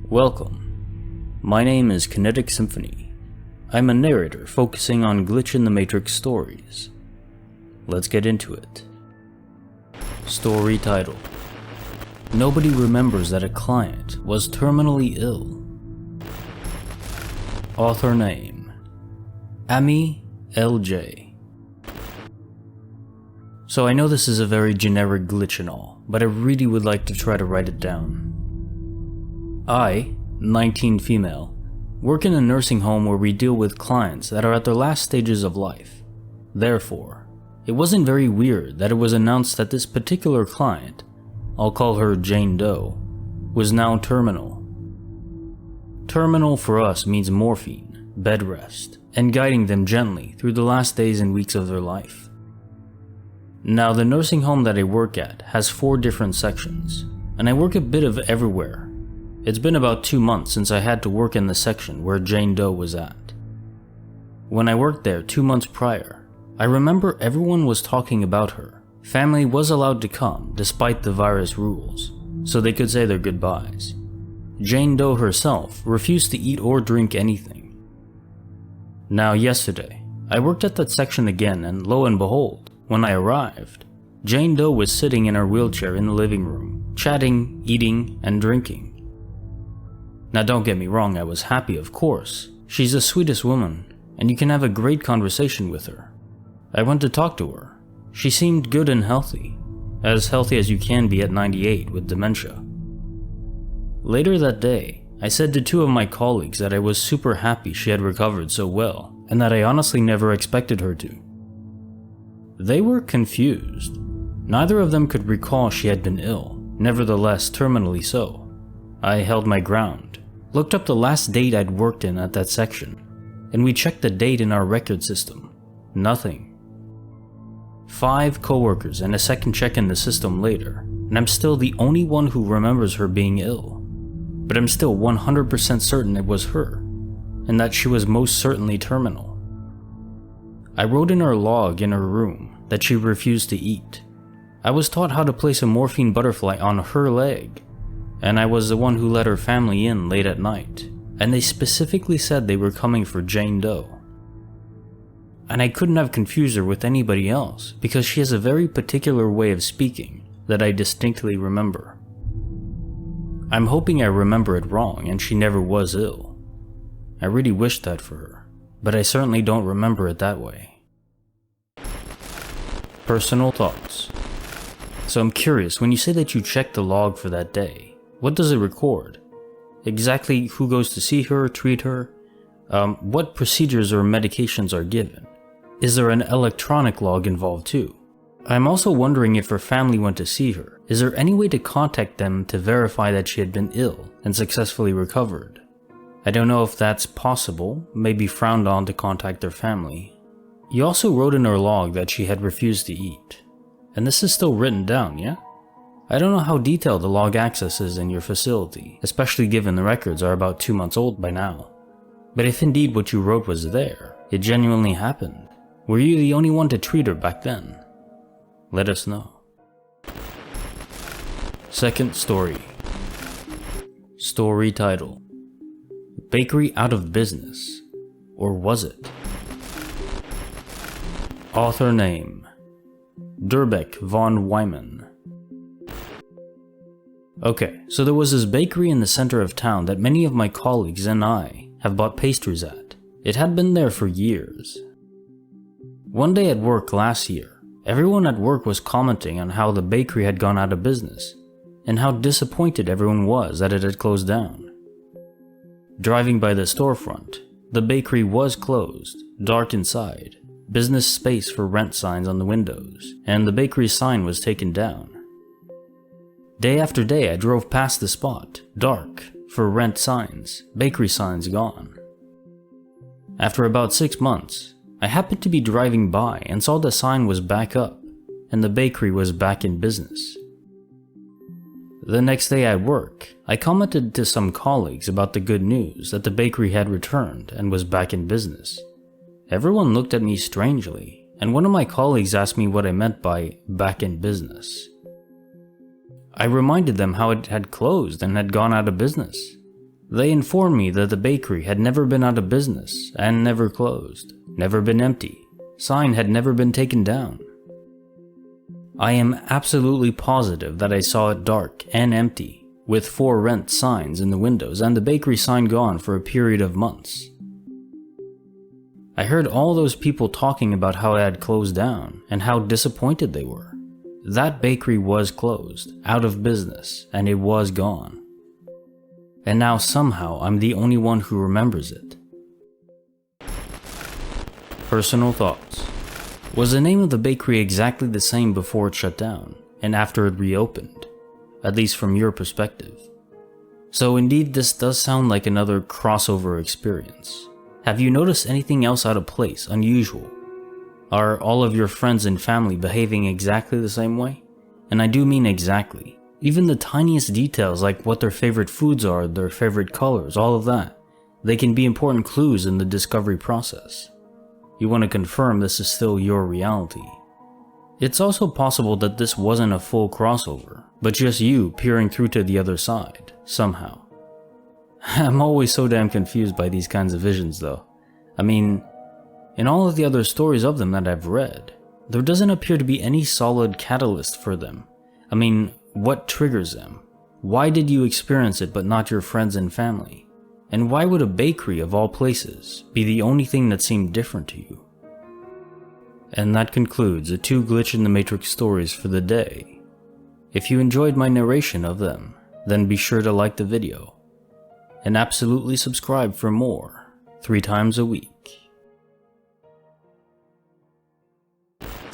Welcome. My name is Kinetic Symphony. I'm a narrator focusing on glitch in the Matrix stories. Let's get into it. Story title: Nobody remembers that a client was terminally ill. Author name: AmmiiLJ. So I know this is a very generic glitch and all, but I really would like to try to write it down. I, 19 female, work in a nursing home where we deal with clients that are at their last stages of life. Therefore, it wasn't very weird that it was announced that this particular client, I'll call her Jane Doe, was now terminal. Terminal for us means morphine, bed rest, and guiding them gently through the last days and weeks of their life. Now, the nursing home that I work at has 4 different sections, and I work a bit of everywhere. It's been about 2 months since I had to work in the section where Jane Doe was at. When I worked there 2 months prior, I remember everyone was talking about her. Family was allowed to come despite the virus rules, so they could say their goodbyes. Jane Doe herself refused to eat or drink anything. Now yesterday, I worked at that section again, and lo and behold, when I arrived, Jane Doe was sitting in her wheelchair in the living room, chatting, eating, and drinking. Now don't get me wrong, I was happy, of course. She's the sweetest woman, and you can have a great conversation with her. I went to talk to her. She seemed good and healthy as you can be at 98 with dementia. Later that day, I said to 2 of my colleagues that I was super happy she had recovered so well, and that I honestly never expected her to. They were confused. Neither of them could recall she had been ill, nevertheless terminally so. I held my ground, looked up the last date I'd worked in at that section, and we checked the date in our record system. Nothing. 5 coworkers and a second check in the system later, and I'm still the only one who remembers her being ill. But I'm still 100% certain it was her, and that she was most certainly terminal. I wrote in her log in her room that she refused to eat. I was taught how to place a morphine butterfly on her leg, and I was the one who let her family in late at night, and they specifically said they were coming for Jane Doe. And I couldn't have confused her with anybody else because she has a very particular way of speaking that I distinctly remember. I'm hoping I remember it wrong and she never was ill. I really wish that for her, but I certainly don't remember it that way. Personal thoughts. So I'm curious, when you say that you checked the log for that day, what does it record? Exactly who goes to see her, treat her? What procedures or medications are given? Is there an electronic log involved too? I'm also wondering if her family went to see her. Is there any way to contact them to verify that she had been ill and successfully recovered? I don't know if that's possible, maybe frowned on to contact their family. You also wrote in her log that she had refused to eat. And this is still written down, yeah? I don't know how detailed the log access is in your facility, especially given the records are about 2 months old by now. But if indeed what you wrote was there, it genuinely happened, were you the only one to treat her back then? Let us know. Second story. Story title: Bakery out of business, or was it? Author name: Durbeck von Wyman. Okay, so there was this bakery in the center of town that many of my colleagues and I have bought pastries at. It had been there for years. One day at work last year, everyone at work was commenting on how the bakery had gone out of business, and how disappointed everyone was that it had closed down. Driving by the storefront, the bakery was closed, dark inside, business space for rent signs on the windows, and the bakery sign was taken down. Day after day I drove past the spot, dark, for rent signs, bakery signs gone. After about 6 months, I happened to be driving by and saw the sign was back up, and the bakery was back in business. The next day at work, I commented to some colleagues about the good news that the bakery had returned and was back in business. Everyone looked at me strangely, and one of my colleagues asked me what I meant by back in business. I reminded them how it had closed and had gone out of business. They informed me that the bakery had never been out of business and never closed, never been empty, sign had never been taken down. I am absolutely positive that I saw it dark and empty, with for rent signs in the windows and the bakery sign gone for a period of months. I heard all those people talking about how it had closed down and how disappointed they were. That bakery was closed, out of business, and it was gone. And now somehow I'm the only one who remembers it. Personal thoughts. Was the name of the bakery exactly the same before it shut down, and after it reopened? At least from your perspective. So indeed this does sound like another crossover experience. Have you noticed anything else out of place, unusual? Are all of your friends and family behaving exactly the same way? And I do mean exactly. Even the tiniest details like what their favorite foods are, their favorite colors, all of that. They can be important clues in the discovery process. You want to confirm this is still your reality. It's also possible that this wasn't a full crossover, but just you peering through to the other side, somehow. I'm always so damn confused by these kinds of visions though. I mean, in all of the other stories of them that I've read, there doesn't appear to be any solid catalyst for them. I mean, what triggers them? Why did you experience it but not your friends and family? And why would a bakery of all places be the only thing that seemed different to you? And that concludes the 2 Glitch in the Matrix stories for the day. If you enjoyed my narration of them, then be sure to like the video. And absolutely subscribe for more, 3 times a week.